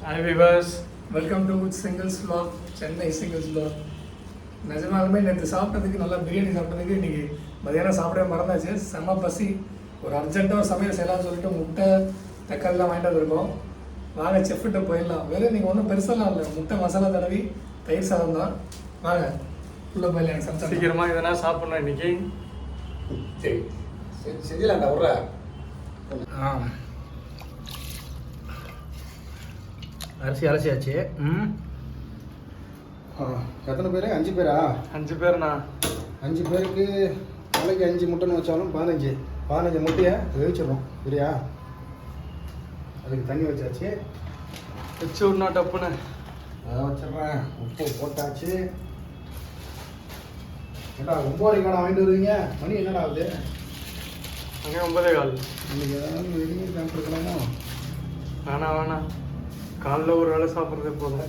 Hi viewers, welcome to Singles Vlog, Chennai Singles Vlog. நிஜமாலுமே நேற்று சாப்பிட்டதுக்கு நல்லா பிரியாணி சாப்பிட்டதுக்கு இன்றைக்கி மதியானம் சாப்பிடவே மறந்தாச்சு. செம்ம பசி. ஒரு அர்ஜென்ட்டாக ஒரு சமையல் செய்யலாம்னு சொல்லிட்டு முட்டை தக்காளிலாம் வாங்கிட்டு வந்திருக்கோம். வாங்க செஃப்கிட்ட போயிடலாம். வெறும் நீங்கள் ஒன்றும் பெருசெல்லாம் இல்லை, முட்டை மசாலா தடவி தயிர் சாதம் தான். வாங்க உள்ளே போயிடலாம். எனக்கு சமைச்சா சீக்கிரமாக இதெல்லாம் சாப்பிட்ணும் இன்றைக்கி. சரி செஞ்சிடலாம்டா விட்ற. அரிசி அலசியாச்சு. எத்தனை பேர்? 5 பேரா? 5 பேர்ண்ணா. 5 பேருக்கு நாளைக்கு 5 முட்டைன்னு வச்சாலும் 15 முட்டையை வேவிச்சிடணும். சரியா? அதுக்கு தண்ணி வச்சாச்சு. வச்சு விடணா டப்புன்னு. அதை வச்சிட்றேன். உப்பு போட்டாச்சு. ஏடா 9 கடை வாங்கிட்டு வருவீங்க, மணி என்னடா ஆகுது? அங்கே 9:15. இன்னைக்கு ஏதாவது வெளியே சாப்பிட்ருக்கலாமா? வேணாம், காலைல ஒரு வேளை சாப்பிட்றதே போதும்.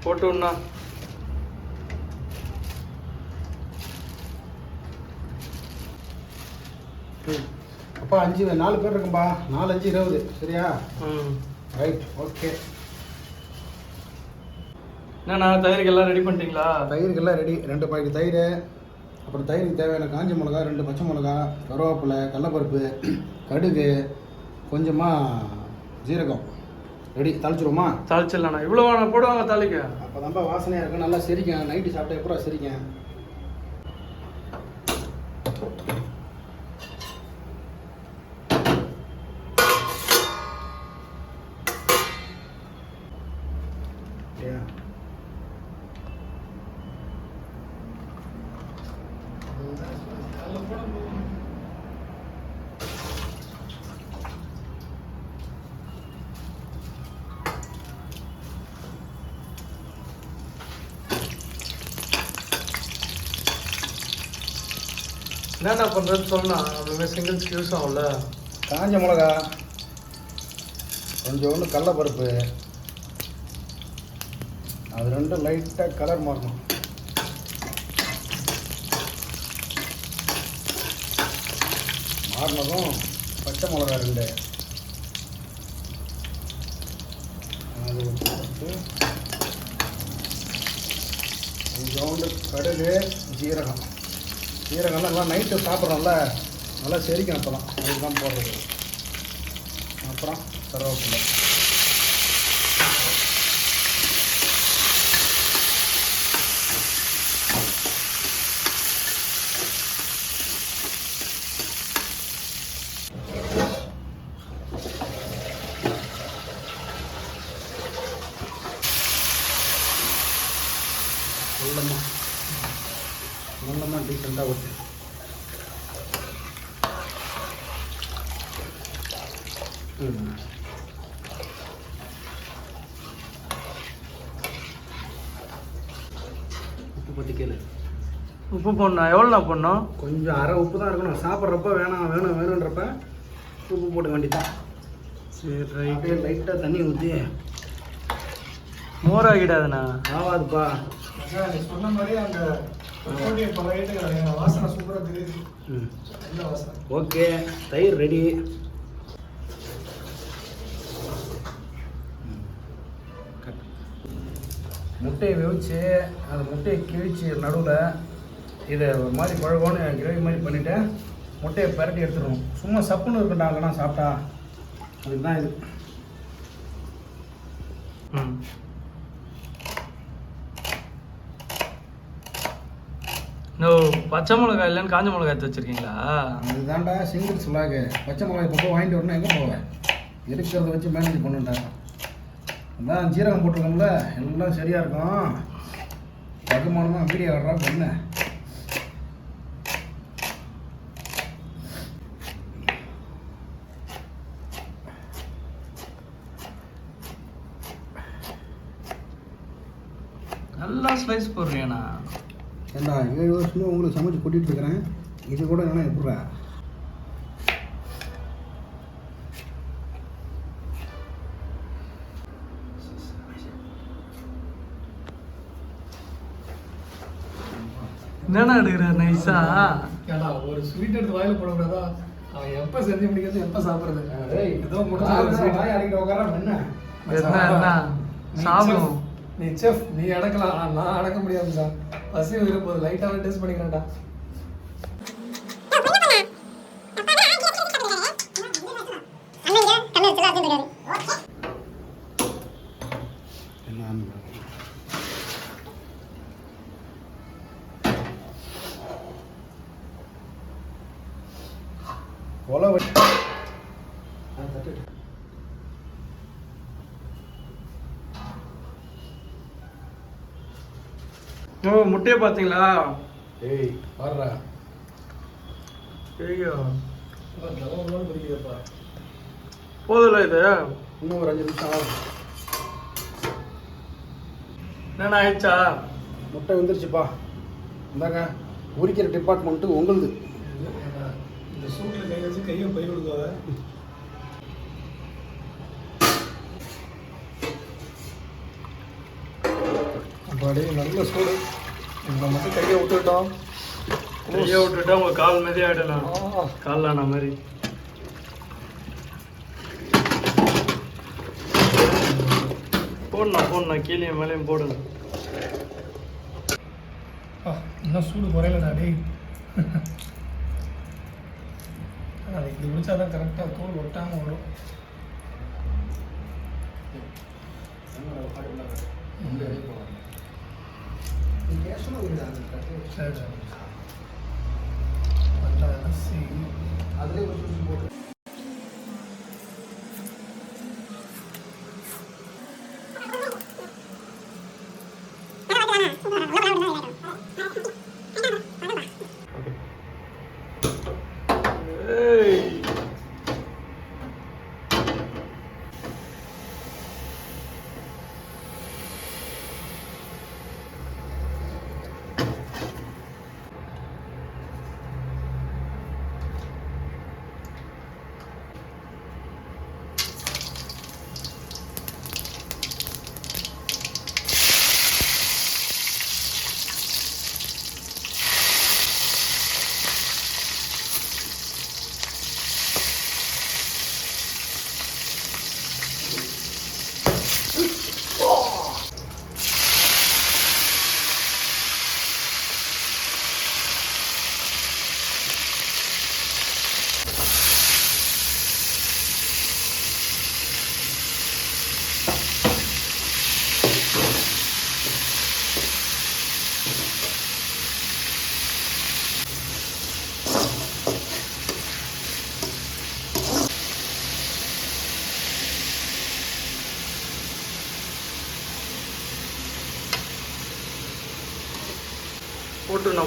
போட்டு விடணா. அப்பா 4 பேர் இருக்கும்பா. 4 5 20. சரியா? Right, okay. என்னண்ணா தயிருக்கு எல்லாம் ரெடி பண்ணிட்டீங்களா? தயிருக்கெல்லாம் ரெடி. 2 பாக்கெட் தயிர், அப்புறம் தயிருக்கு தேவையான காஞ்ச மிளகா, 2 பச்சை மிளகா, கருவேப்பிலை, கடலப்பருப்பு, கடுகு, கொஞ்சமாக ஜீரகம். ரெடி. தாளிச்சிருவோமா? தாளிச்சிடலாண்ணா. இவ்வளோ வேணாம் போடுவாங்க தாளிக்க. அப்போ தான்ப்பா வாசனையாக இருக்கும், நல்லா சிரிக்கும். நைட்டு சாப்பிட்டா எப்போ சிரிக்கும். என்னண்ணா பண்ணுறதுன்னு சொல்லலாம். நம்மளுமே சிங்கிள்ஸ்க்கு யூஸ் ஆகும்ல. காஞ்ச மிளகா, கொஞ்சோண்டு கடலப்பருப்பு, அது 2 லைட்டாக கலர் மாறணும். மாறினதும் பச்சை மிளகா 2, அது போட்டு கொஞ்சோண்டு கடுகு, ஜீரகம்லாம் நல்லா நைட்டு சாப்பிட்றோம்ல, நல்லா செரிக்கணும். அப்போலாம் அதுதான் போடுறது. அப்புறம் கருவேப்பிலை. நல்லமா டீசெண்டாக ஊற்று. உப்பு பற்றி கேளு. உப்பு போடணும். எவ்வளோண்ணா போடணும்? கொஞ்சம் அரை உப்பு தான் இருக்கணும். சாப்பிட்றப்ப வேணுன்றப்ப உப்பு போட வேண்டியதான். சரி அப்படியே லைட்டாக தண்ணி ஊற்றி. மோர் ஆகிடாதுண்ணா. ஆகாதுப்பா. நீ சொன்ன மாதிரி அந்த வாசனை சூப்பராக தெரியுது. நல்ல வாசனை. ஓகே, தயிர் ரெடி. முட்டையை வெவிச்சு அந்த முட்டையை கிழிச்சு நடுவில் இதை ஒரு மாதிரி குழகோன்னு கிரேவி மாதிரி பண்ணிவிட்டு முட்டையை பரட்டி எடுத்துடுவோம். சும்மா சப்புன்னு இருக்குண்டாங்கன்னா சாப்பிட்டா. அதுக்கு தான் இது. பச்சை மிளகாய் இல்லைன்னு காஞ்ச மிளகாய் எடுத்து வச்சிருக்கீங்களா? அதுதான்டா சிங்கிள்ஸ் விலாகு. பச்சை மிளகாய் இப்போ வாங்கிட்டு வரணும். எங்கே போவேன்? இருக்கிறத வச்சு மேனேஜ் பண்ணுட்டேன். அதான் ஜீரகம் போட்டிருக்கோம்ல, எல்லாம் சரியாக இருக்கும். வருமானமாக வீடியோ வர்றா பண்ண. நல்லா ஸ்லைஸ் போடுறியாண்ணா. ஏண்டா 7 வருஷமாக உங்களுக்கு சமைச்சு கொட்டிகிட்டு இருக்கிறேன். இது கூட வேணா எப்பட்றா? என்னடா எடுக்கிற நைஸா? ஏடா ஒரு ஸ்வீட் எடுத்து வாயில் போடக்கூடாதா? அவன் எப்போ செஞ்சு முடிக்கிறது எப்போ சாப்பிட்றது டேய், ஏதோ வாய் அடிக்கிட்டு உட்காராம என்ன? என்ன சாப்பிடுவோம். நீ செஃப் நீ அடக்கலாம் ஆனா நான் அடக்க முடியாது சார் பசி விருப்பம் லைட்டாக டேஸ்ட் பண்ணிக்கிறேன்டா கொலை ஓ முட்டையை பார்த்தீங்களா? ஏய் பாருடா. ஐயோ பிடிக்குதுப்பா போதும்ல இது. இன்னும் ஒரு 5 நிமிஷம் ஆகும். என்னென்ன ஆயிடுச்சா? முட்டை வந்துருச்சுப்பா. இந்தாங்க உரிக்கிற டிபார்ட்மெண்ட்டு உங்களுது. இந்த சூட்டில் கை வச்சு கையை பறி கொடுக்காத அப்பாடி நல்ல சூடு இந்த மட்டும் கையை விட்டுட்டோம் கையை விட்டுட்டா உங்க கால் மாதிரி ஆயிடலாம். கால் ஆன மாதிரி. போடணும் கீழே மேலேயும் போடுங்க. இன்னும் சூடு குறையலடா டேய் அது இப்படி முடிச்சாதான் கரெக்டாக தோல் ஒட்டாமல் வரும் சரி சரி நல்லா அரிசி அதுலேயே கொஞ்சம் போட்டு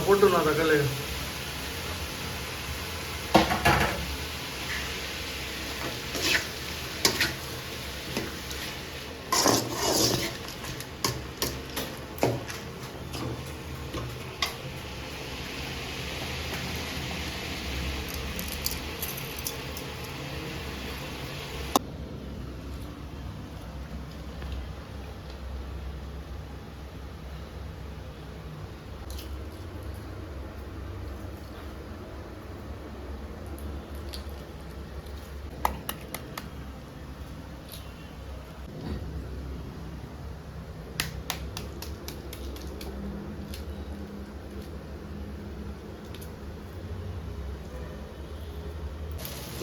போட்டுண்ணா தக்காளி.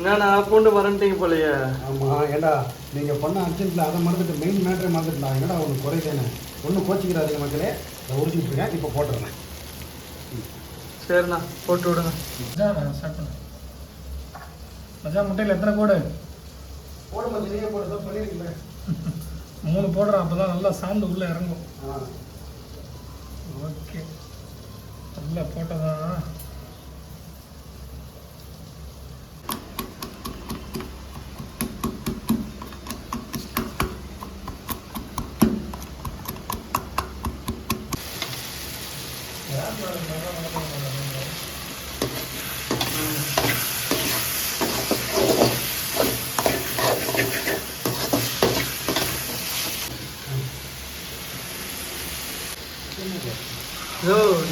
என்னண்ணா பூண்டு மறந்துட்டீங்க போலையே. ஆமாம் ஏண்டா நீங்கள் பண்ண அர்ஜென்ட்டில் அதை மறந்துட்டு மெயின் மேட்ரே மறந்துட்டுலாம். என்னடா ஒன்று குறைதானே ஒன்றும் கோச்சிக்கிறாதீங்க மக்களே. அதை உரிச்சிட்டு இருக்கேன் இப்போ போட்டுறேன். சரிண்ணா போட்டு விடுங்க. ஸ்டார்ட் பண்ணு மஜா. முட்டையில் எத்தனை கோடு போட மாதிரி நீயே போடுறதா சொல்லியிருக்கீங்களே. 3 போடுறேன் அப்போ தான் நல்லா சாந்து உள்ளே இறங்கும். ஆ ஓகே நல்லா போட்டதான்.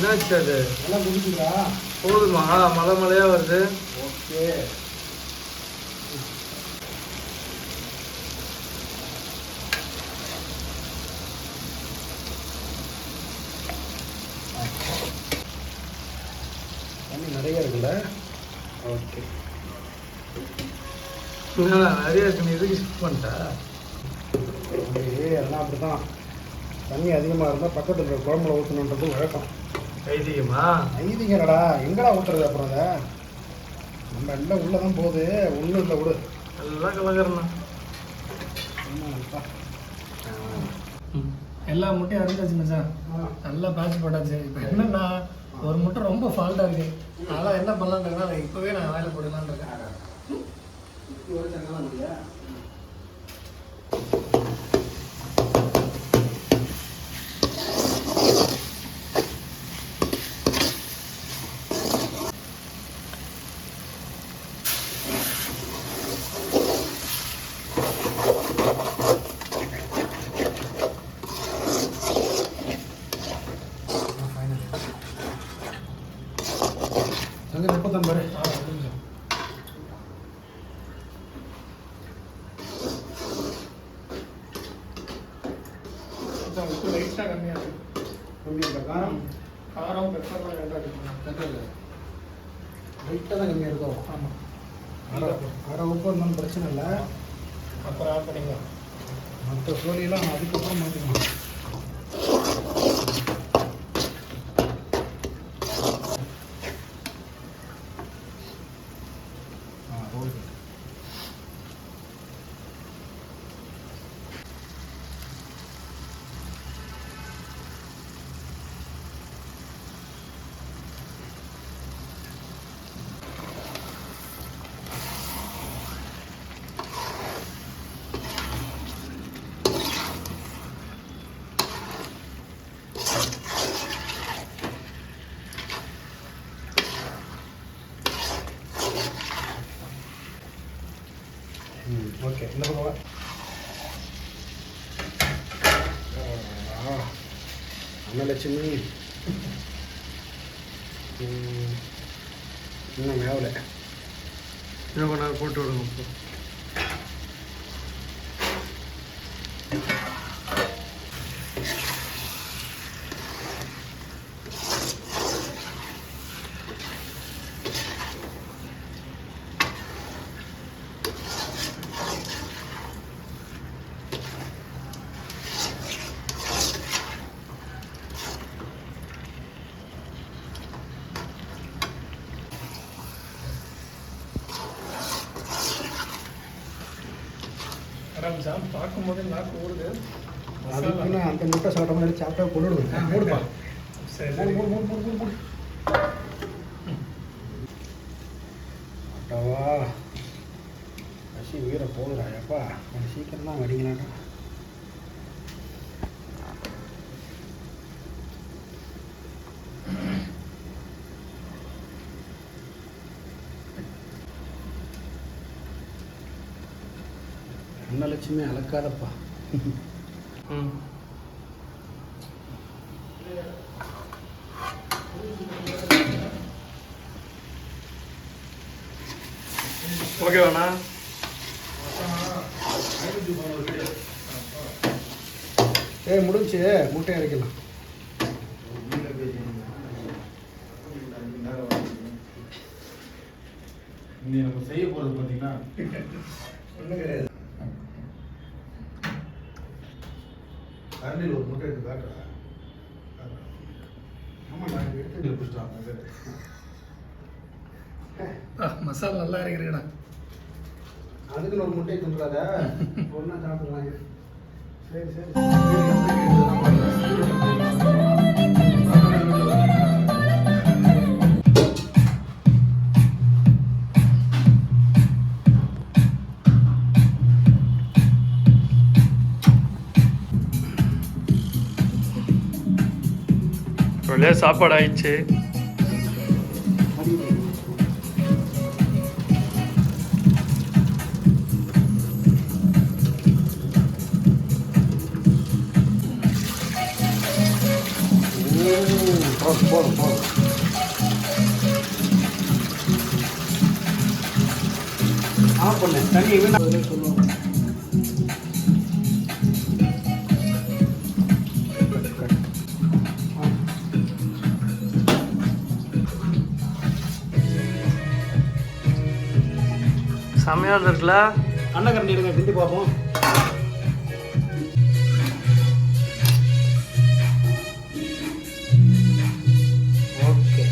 என்னாச்சு அது? எல்லாம் முடிஞ்சுதா? போதுமா? மழை மழையா வருது. ஓகே நிறைய இருக்கு, நீ எதுக்கு ஷிஃப்ட் பண்ணிட்டா? எல்லாம் அப்படி தான். தண்ணி அதிகமாக இருந்தால் பக்கத்தில் இருக்கிற குழம்புல ஊற்றணுன்றது வழக்கம். ஐதீகமா? ஐதிங்கடா, எங்கடா ஊற்றுறது அப்புறம் அதை? நம்ம எல்லாம் உள்ளே தான் போகுது, ஒன்றும் இல்லை விடு. எல்லாம் கலக்கிறண்ணா. எல்லா முட்டையும் அரைஞ்சாச்சு மச்சான். நல்லா பேட்ச் போட்டாச்சு. இப்போ என்னன்னா ஒரு முட்டை ரொம்ப ஃபால்ட்டாக இருக்குது. அதெல்லாம் என்ன பண்ணலான்றதுனா இப்போவே நான் வாயில் போடலான்னு இருக்கேன். அங்கே முப்பத்தொன்று பாரு. உப்பு லைட்டாக கம்மியாக இருக்குது. கம்மியாக காரம் காரம் பெப்பர்லாம் ரெண்டாக இருக்குது. லைட்டாக தான் கம்மியாக இருக்கோ? ஆமாம். அரை உப்பு இருந்தாலும் பிரச்சனை இல்லை. அப்புறம் ஆட் பண்ணிக்கலாம். மற்ற சோழியெல்லாம் அதுக்கப்புறம் மாற்றிக்கலாம். ஓகே, இந்த பக்கம் அன்னலட்சுமி இன்னும் மேவலை. இன்னும் கொஞ்ச நேரம் போட்டு விடுங்க. இப்போ மச்சான் பார்க்கும்போது நாக்கு ஊறுது. அதுக்குன்னு அந்த முட்டை சாப்பிட்ட மாதிரி சாப்பிட்டா கொண்டுடுது. மூடுப்பா. சரி மூடு மூடு மூடு மூடு மூடு மூடு. அட்டவா பசி உயிரை போகுதுடா. எப்பா கொஞ்சம் சீக்கிரம் தான் வரீங்களாடா. அன்னலட்சுமி அலக்காதப்பா. ம் ஓகேவாண்ணா? முடிஞ்சு முட்டையை வைக்கலாம். நீ நம்ம செய்ய போகிறது பார்த்தீங்கன்னா ஒன்றும் கிடையாது. கரண்டில் ஒரு முட்டை எடுத்து காட்டுறா. ஆமாம், நான் எடுத்து பிடிச்சிட்டாங்க. மசாலா நல்லா இருக்கிறீங்கண்ணா. அதுக்குன்னு ஒரு முட்டையை தின்றாத. ஒன்றா சாப்பிடலாம். சரி சரி. வழியாக சாப்பாடு ஆயிடுச்சு. போதும் போதும். ஆஃப் பண்ணு. தண்ணி வீணா சொல்லுவாங்க. செம்மையாக இருக்குல்ல? கண்ணக்கரண்டி எடுங்க கிண்டி பார்ப்போம். ஓகே.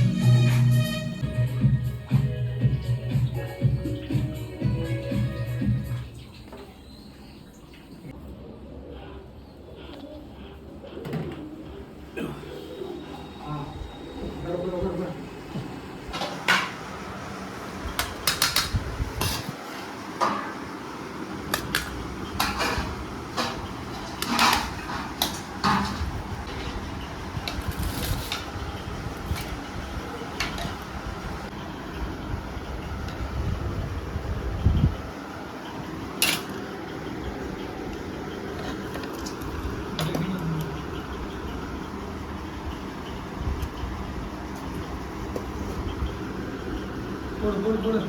போடு.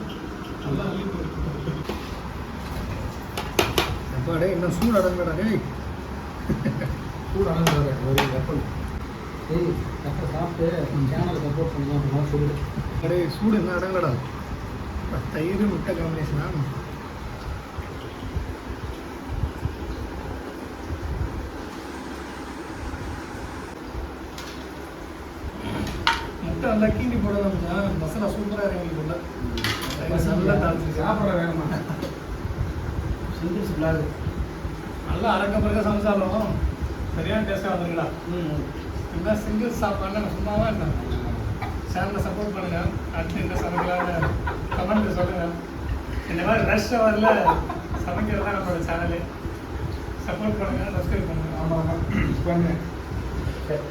நல்லா அள்ளி போடு. அப்பா டேய் இன்னும் சூடு அடங்கடா டேய். சூடு அடங்குற ஒரு கப்பல். டேய் கரெக்டாக சாப்பிட்டு சேனலை சப்போர்ட் பண்ணலாம் அப்படின்னு சொல்லு. டேய் சூடு என்ன அடங்கடா. தயிர் முட்டை காம்பினேஷனா? முட்டை நல்லா கீண்டி போடலாம். மசாலா சூப்பராக இறங்கி போடல. நல்லா தாளிச்சு சாப்பிட்ற வேணுமா? சிங்கிள்ஸ் பிளாக் நல்லா அரைக்க பிறகு சமைச்சாலும் சரியான டேஸ்ட்டாக வந்துருங்களா? என்ன சிங்கிள் சாப்பாடுனா நான் சும்மாவா என்ன? சேனலை சப்போர்ட் பண்ணுங்க. அடுத்து என்ன சமைக்கலாம்னு கமெண்ட் சொல்லுங்க. இந்த மாதிரி ரஷ் ஹவரில் சமைக்கிறது தான் நம்மளோட சேனலு. சப்போர்ட் பண்ணுங்க, சப்ஸ்கிரைப் பண்ணுங்க. ஆமாம் பண்ணுங்க. சரி.